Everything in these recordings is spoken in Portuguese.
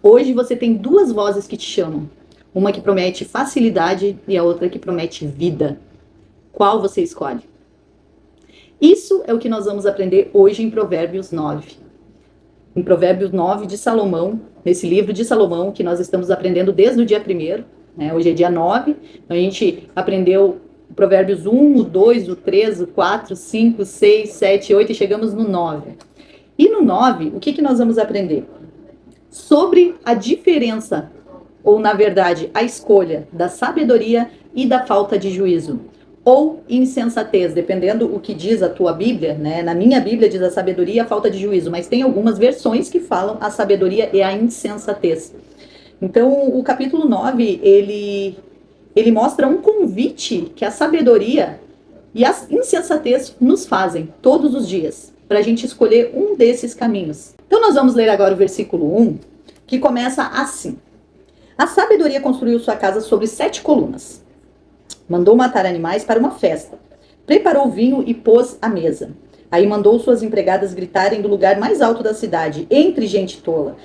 Hoje você tem duas vozes que te chamam. Uma que promete facilidade e a outra que promete vida. Qual você escolhe? Isso é o que nós vamos aprender hoje em Provérbios 9. Em Provérbios 9 de Salomão, nesse livro de Salomão, que nós estamos aprendendo desde o dia 1º, né? Hoje é dia 9, então a gente aprendeu o Provérbios 1, o 2, o 3, o 4, 5, 6, 7, 8 e chegamos no 9. E no 9, o que nós vamos aprender? Sobre a diferença, ou na verdade, a escolha da sabedoria e da falta de juízo. Ou insensatez, dependendo o que diz a tua Bíblia, né? Na minha Bíblia diz a sabedoria e a falta de juízo, mas tem algumas versões que falam a sabedoria e a insensatez. Então, o capítulo 9, ele mostra um convite que a sabedoria e a insensatez nos fazem todos os dias, para a gente escolher um desses caminhos. Então, nós vamos ler agora o versículo 1, que começa assim. A sabedoria construiu sua casa sobre 7 colunas. Mandou matar animais para uma festa. Preparou vinho e pôs à mesa. Aí mandou suas empregadas gritarem do lugar mais alto da cidade, entre gente tola.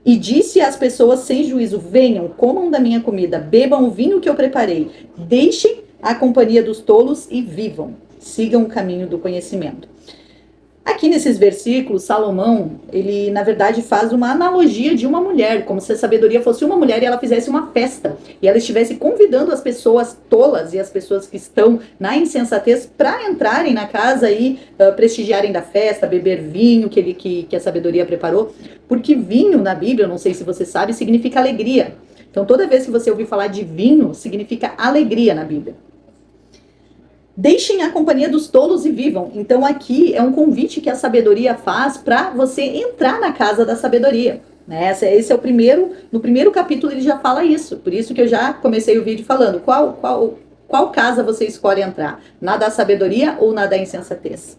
E disse às pessoas sem juízo: venham, comam da minha comida, bebam o vinho que eu preparei, deixem a companhia dos tolos e vivam. Sigam o caminho do conhecimento. Aqui nesses versículos, Salomão, ele na verdade faz uma analogia de uma mulher, como se a sabedoria fosse uma mulher e ela fizesse uma festa, e ela estivesse convidando as pessoas tolas e as pessoas que estão na insensatez para entrarem na casa e prestigiarem da festa, beber vinho que a sabedoria preparou, porque vinho na Bíblia, não sei se você sabe, significa alegria. Então toda vez que você ouvir falar de vinho, significa alegria na Bíblia. Deixem a companhia dos tolos e vivam. Então aqui é um convite que a sabedoria faz para você entrar na casa da sabedoria. Né? Esse é o primeiro, no primeiro capítulo ele já fala isso. Por isso que eu já comecei o vídeo falando qual casa você escolhe entrar. Na da sabedoria ou na da insensatez.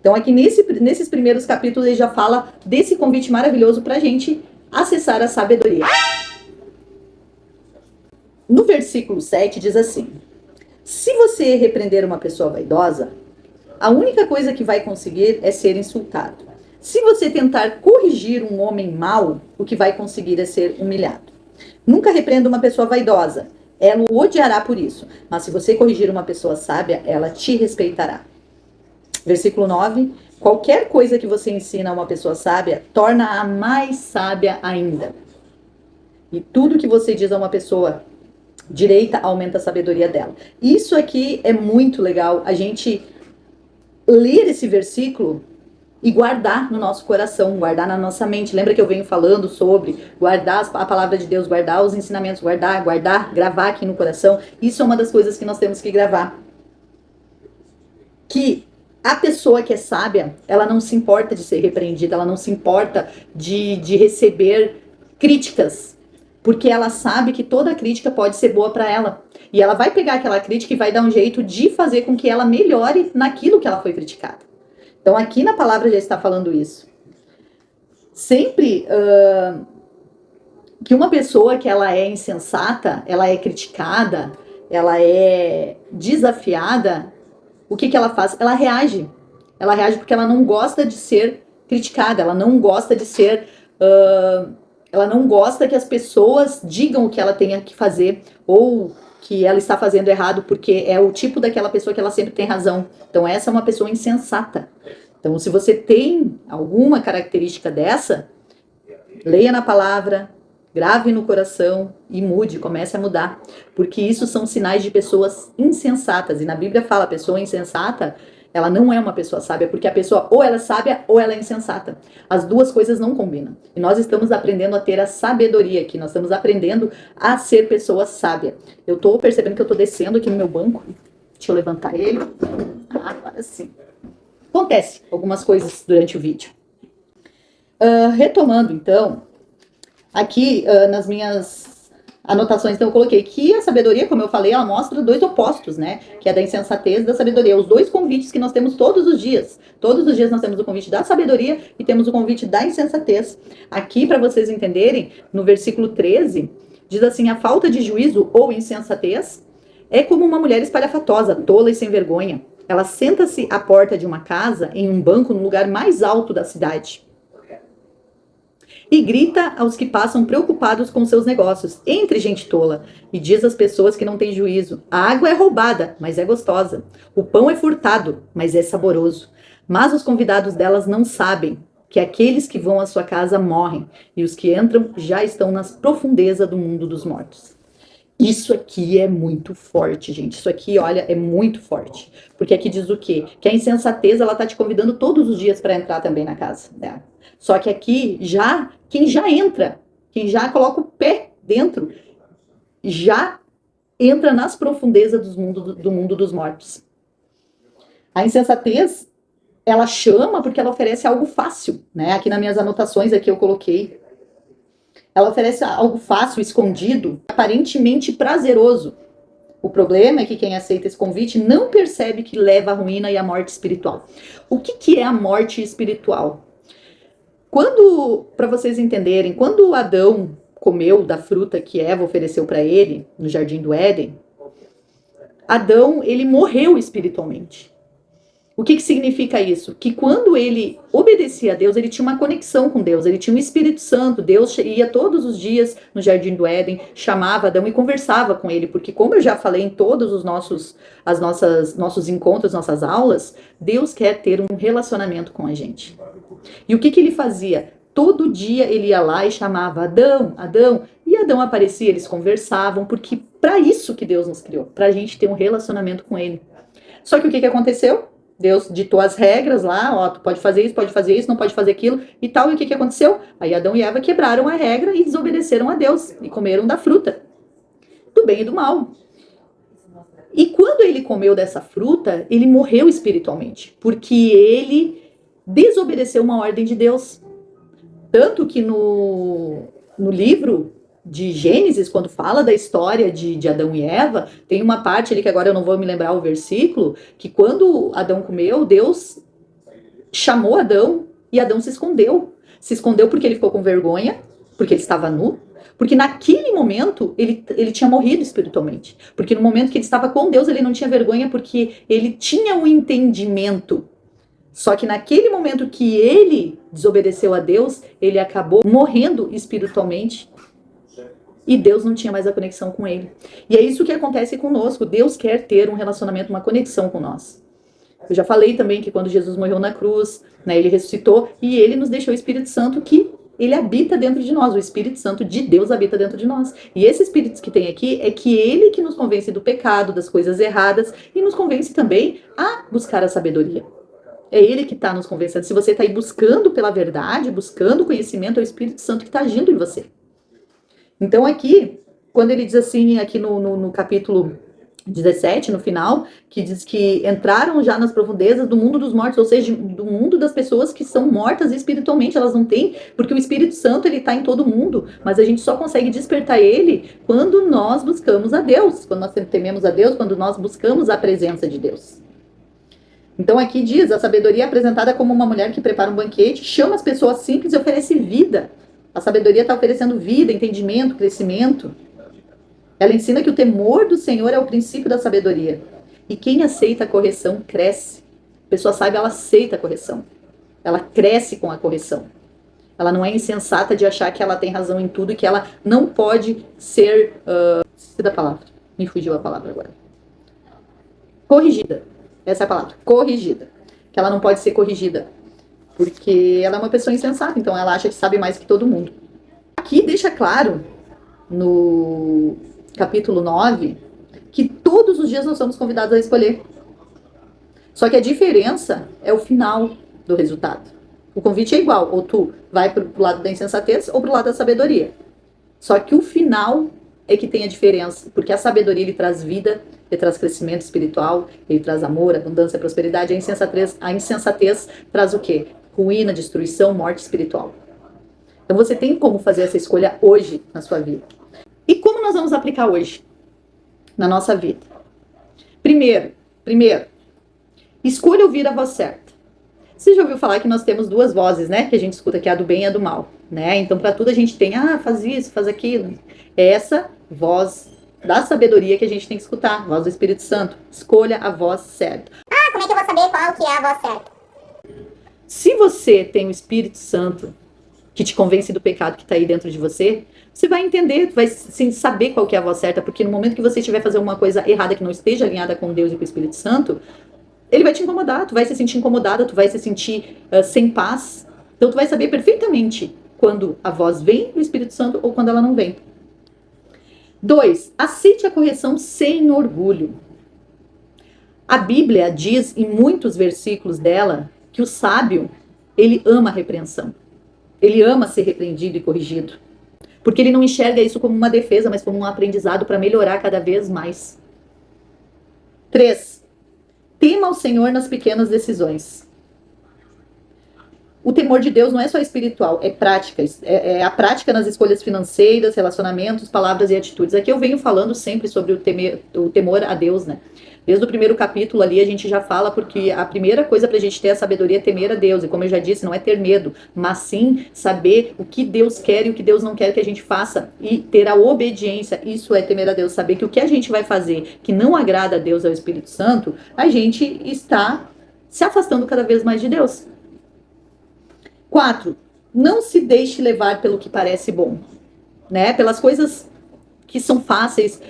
Então aqui nesses primeiros capítulos ele já fala desse convite maravilhoso para a gente acessar a sabedoria. No versículo 7 diz assim: se você repreender uma pessoa vaidosa, a única coisa que vai conseguir é ser insultado. Se você tentar corrigir um homem mau, o que vai conseguir é ser humilhado. Nunca repreenda uma pessoa vaidosa, ela o odiará por isso. Mas se você corrigir uma pessoa sábia, ela te respeitará. Versículo 9. Qualquer coisa que você ensina a uma pessoa sábia, torna-a mais sábia ainda. E tudo que você diz a uma pessoa direita aumenta a sabedoria dela. Isso aqui é muito legal, a gente ler esse versículo e guardar no nosso coração, guardar na nossa mente. Lembra que eu venho falando sobre guardar a palavra de Deus, guardar os ensinamentos, guardar, gravar aqui no coração. Isso é uma das coisas que nós temos que gravar. Que a pessoa que é sábia, ela não se importa de ser repreendida, ela não se importa de receber críticas, porque ela sabe que toda crítica pode ser boa para ela. E ela vai pegar aquela crítica e vai dar um jeito de fazer com que ela melhore naquilo que ela foi criticada. Então aqui na palavra já está falando isso. Sempre que uma pessoa que ela é insensata, ela é criticada, ela é desafiada, o que ela faz? Ela reage. Ela reage porque ela não gosta de ser criticada, ela não gosta de ser... ela não gosta que as pessoas digam o que ela tenha que fazer ou que ela está fazendo errado, porque é o tipo daquela pessoa que ela sempre tem razão. Então essa é uma pessoa insensata. Então se você tem alguma característica dessa, leia na palavra, grave no coração e mude, comece a mudar. Porque isso são sinais de pessoas insensatas. E na Bíblia fala, pessoa insensata, ela não é uma pessoa sábia, porque a pessoa ou ela é sábia ou ela é insensata. As duas coisas não combinam. E nós estamos aprendendo a ter a sabedoria aqui. Nós estamos aprendendo a ser pessoa sábia. Eu tô percebendo que eu tô descendo aqui no meu banco. Deixa eu levantar ele. Agora sim. Acontece algumas coisas durante o vídeo. Retomando, então, aqui nas minhas anotações, então eu coloquei que a sabedoria, como eu falei, ela mostra dois opostos, né? Que é da insensatez e da sabedoria. Os dois convites que nós temos todos os dias. Todos os dias nós temos o convite da sabedoria e temos o convite da insensatez. Aqui, para vocês entenderem, no versículo 13, diz assim: a falta de juízo ou insensatez é como uma mulher espalhafatosa, tola e sem vergonha. Ela senta-se à porta de uma casa, em um banco, no lugar mais alto da cidade. E grita aos que passam preocupados com seus negócios, entre gente tola, e diz às pessoas que não têm juízo: a água é roubada, mas é gostosa. O pão é furtado, mas é saboroso. Mas os convidados delas não sabem que aqueles que vão à sua casa morrem, e os que entram já estão nas profundezas do mundo dos mortos. Isso aqui é muito forte, gente. Isso aqui, olha, é muito forte. Porque aqui diz o quê? Que a insensatez, ela tá te convidando todos os dias para entrar também na casa dela. Só que aqui, quem já entra, quem já coloca o pé dentro, já entra nas profundezas do mundo dos mortos. A insensatez, ela chama porque ela oferece algo fácil, né? Aqui nas minhas anotações aqui eu coloquei. Ela oferece algo fácil, escondido, aparentemente prazeroso. O problema é que quem aceita esse convite não percebe que leva à ruína e à morte espiritual. O que é a morte espiritual? Para vocês entenderem, quando Adão comeu da fruta que Eva ofereceu para ele, no Jardim do Éden, Adão, ele morreu espiritualmente. O que significa isso? Que quando ele obedecia a Deus, ele tinha uma conexão com Deus, ele tinha um Espírito Santo. Deus ia todos os dias no Jardim do Éden, chamava Adão e conversava com ele, porque como eu já falei em todos os nossos encontros, nossas aulas, Deus quer ter um relacionamento com a gente. E o que ele fazia? Todo dia ele ia lá e chamava Adão, Adão, e Adão aparecia, eles conversavam, porque para isso que Deus nos criou, para a gente ter um relacionamento com ele. Só que o que aconteceu? Deus ditou as regras lá, ó, tu pode fazer isso, não pode fazer aquilo e tal. E o que aconteceu? Aí Adão e Eva quebraram a regra e desobedeceram a Deus e comeram da fruta, do bem e do mal. E quando ele comeu dessa fruta, ele morreu espiritualmente, porque ele desobedeceu uma ordem de Deus. Tanto que no livro de Gênesis, quando fala da história de Adão e Eva, tem uma parte ali que agora eu não vou me lembrar o versículo, que quando Adão comeu, Deus chamou Adão e Adão se escondeu. Se escondeu porque ele ficou com vergonha, porque ele estava nu, porque naquele momento ele tinha morrido espiritualmente. Porque no momento que ele estava com Deus, ele não tinha vergonha porque ele tinha um entendimento. Só que naquele momento que ele desobedeceu a Deus, ele acabou morrendo espiritualmente. E Deus não tinha mais a conexão com ele. E é isso que acontece conosco. Deus quer ter um relacionamento, uma conexão com nós. Eu já falei também que quando Jesus morreu na cruz, né, ele ressuscitou e ele nos deixou o Espírito Santo que ele habita dentro de nós. O Espírito Santo de Deus habita dentro de nós. E esse Espírito que tem aqui é que ele que nos convence do pecado, das coisas erradas e nos convence também a buscar a sabedoria. É ele que está nos convencendo. Se você está aí buscando pela verdade, buscando conhecimento, é o Espírito Santo que está agindo em você. Então aqui, quando ele diz assim, aqui no capítulo 17, no final, que diz que entraram já nas profundezas do mundo dos mortos, ou seja, do mundo das pessoas que são mortas espiritualmente, elas não têm, porque o Espírito Santo, ele está em todo mundo, mas a gente só consegue despertar ele quando nós buscamos a Deus, quando nós tememos a Deus, quando nós buscamos a presença de Deus. Então aqui diz, a sabedoria é apresentada como uma mulher que prepara um banquete, chama as pessoas simples e oferece vida. A sabedoria está oferecendo vida, entendimento, crescimento. Ela ensina que o temor do Senhor é o princípio da sabedoria. E quem aceita a correção, cresce. A pessoa sábia, ela aceita a correção. Ela cresce com a correção. Ela não é insensata de achar que ela tem razão em tudo e que ela não pode ser... esqueci da palavra. Me fugiu a palavra agora. Corrigida. Essa é a palavra. Corrigida. Que ela não pode ser corrigida. Porque ela é uma pessoa insensata, então ela acha que sabe mais que todo mundo. Aqui deixa claro, no capítulo 9, que todos os dias nós somos convidados a escolher. Só que a diferença é o final do resultado. O convite é igual, ou tu vai pro lado da insensatez ou pro lado da sabedoria. Só que o final é que tem a diferença, porque a sabedoria ele traz vida, ele traz crescimento espiritual, ele traz amor, abundância, prosperidade. A insensatez traz o quê? Ruína, destruição, morte espiritual. Então você tem como fazer essa escolha hoje na sua vida. E como nós vamos aplicar hoje na nossa vida? Primeiro, escolha ouvir a voz certa. Você já ouviu falar que nós temos duas vozes, né? Que a gente escuta, que é a do bem e a do mal, né? Então para tudo a gente tem, faz isso, faz aquilo. É essa voz da sabedoria que a gente tem que escutar, a voz do Espírito Santo. Escolha a voz certa. Como é que eu vou saber qual que é a voz certa? Se você tem o Espírito Santo que te convence do pecado que está aí dentro de você, você vai entender, vai sim, saber qual que é a voz certa, porque no momento que você estiver fazendo uma coisa errada que não esteja alinhada com Deus e com o Espírito Santo, ele vai te incomodar, tu vai se sentir incomodada, tu vai se sentir sem paz. Então tu vai saber perfeitamente quando a voz vem do Espírito Santo ou quando ela não vem. 2. Aceite a correção sem orgulho. A Bíblia diz em muitos versículos dela que o sábio, ele ama a repreensão. Ele ama ser repreendido e corrigido. Porque ele não enxerga isso como uma defesa, mas como um aprendizado para melhorar cada vez mais. 3. Tema ao Senhor nas pequenas decisões. O temor de Deus não é só espiritual, é prática. É a prática nas escolhas financeiras, relacionamentos, palavras e atitudes. Aqui eu venho falando sempre sobre o temor a Deus, né? Desde o primeiro capítulo ali a gente já fala, porque a primeira coisa pra gente ter a sabedoria é temer a Deus. E como eu já disse, não é ter medo, mas sim saber o que Deus quer e o que Deus não quer que a gente faça. E ter a obediência, isso é temer a Deus. Saber que o que a gente vai fazer que não agrada a Deus, ao Espírito Santo, a gente está se afastando cada vez mais de Deus. 4. Não se deixe levar pelo que parece bom, né? Pelas coisas que são fáceis,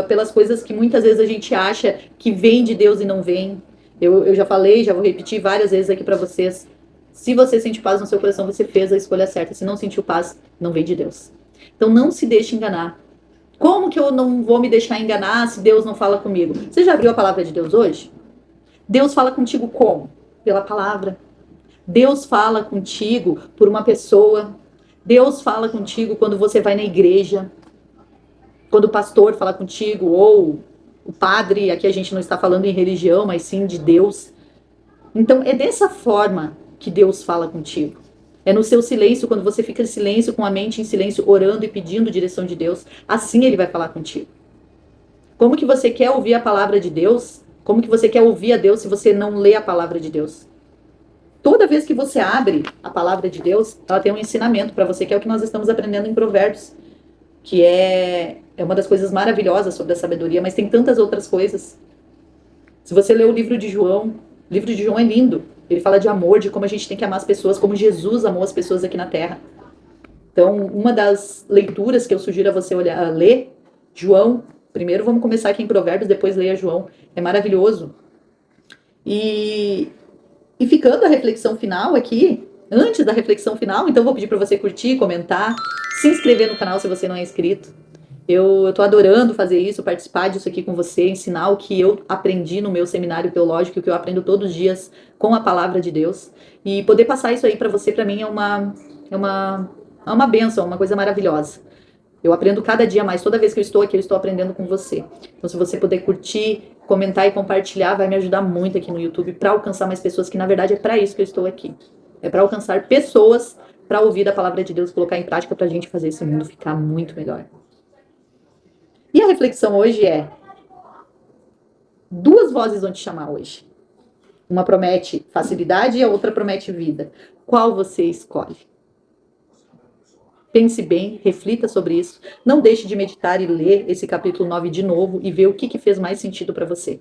pelas coisas que muitas vezes a gente acha que vem de Deus e não vem. Eu já falei, já vou repetir várias vezes aqui para vocês. Se você sente paz no seu coração, você fez a escolha certa. Se não sentiu paz, não vem de Deus. Então não se deixe enganar. Como que eu não vou me deixar enganar se Deus não fala comigo? Você já abriu a palavra de Deus hoje? Deus fala contigo como? Pela palavra. Deus fala contigo por uma pessoa. Deus fala contigo quando você vai na igreja. Quando o pastor fala contigo, ou o padre, aqui a gente não está falando em religião, mas sim de Deus. Então, é dessa forma que Deus fala contigo. É no seu silêncio, quando você fica em silêncio, com a mente em silêncio, orando e pedindo direção de Deus, assim Ele vai falar contigo. Como que você quer ouvir a palavra de Deus? Como que você quer ouvir a Deus se você não lê a palavra de Deus? Toda vez que você abre a palavra de Deus, ela tem um ensinamento para você, que é o que nós estamos aprendendo em Provérbios, que é uma das coisas maravilhosas sobre a sabedoria, mas tem tantas outras coisas. Se você ler o livro de João é lindo. Ele fala de amor, de como a gente tem que amar as pessoas, como Jesus amou as pessoas aqui na Terra. Então, uma das leituras que eu sugiro a você ler, João, primeiro vamos começar aqui em Provérbios, depois leia João, é maravilhoso. E ficando a reflexão final aqui, antes da reflexão final, então vou pedir para você curtir, comentar, se inscrever no canal se você não é inscrito. Eu tô adorando fazer isso, participar disso aqui com você, ensinar o que eu aprendi no meu seminário teológico, o que eu aprendo todos os dias com a palavra de Deus. E poder passar isso aí para você, para mim, é uma bênção, uma coisa maravilhosa. Eu aprendo cada dia mais, toda vez que eu estou aqui, eu estou aprendendo com você. Então, se você puder curtir, comentar e compartilhar, vai me ajudar muito aqui no YouTube para alcançar mais pessoas, que na verdade é para isso que eu estou aqui. É para alcançar pessoas para ouvir a palavra de Deus, colocar em prática para a gente fazer esse mundo ficar muito melhor. E a reflexão hoje é: duas vozes vão te chamar hoje. Uma promete facilidade e a outra promete vida. Qual você escolhe? Pense bem, reflita sobre isso. Não deixe de meditar e ler esse capítulo 9 de novo e ver o que fez mais sentido para você.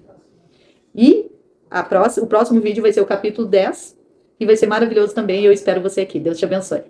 E o próximo vídeo vai ser o capítulo 10 e vai ser maravilhoso também. Eu espero você aqui. Deus te abençoe.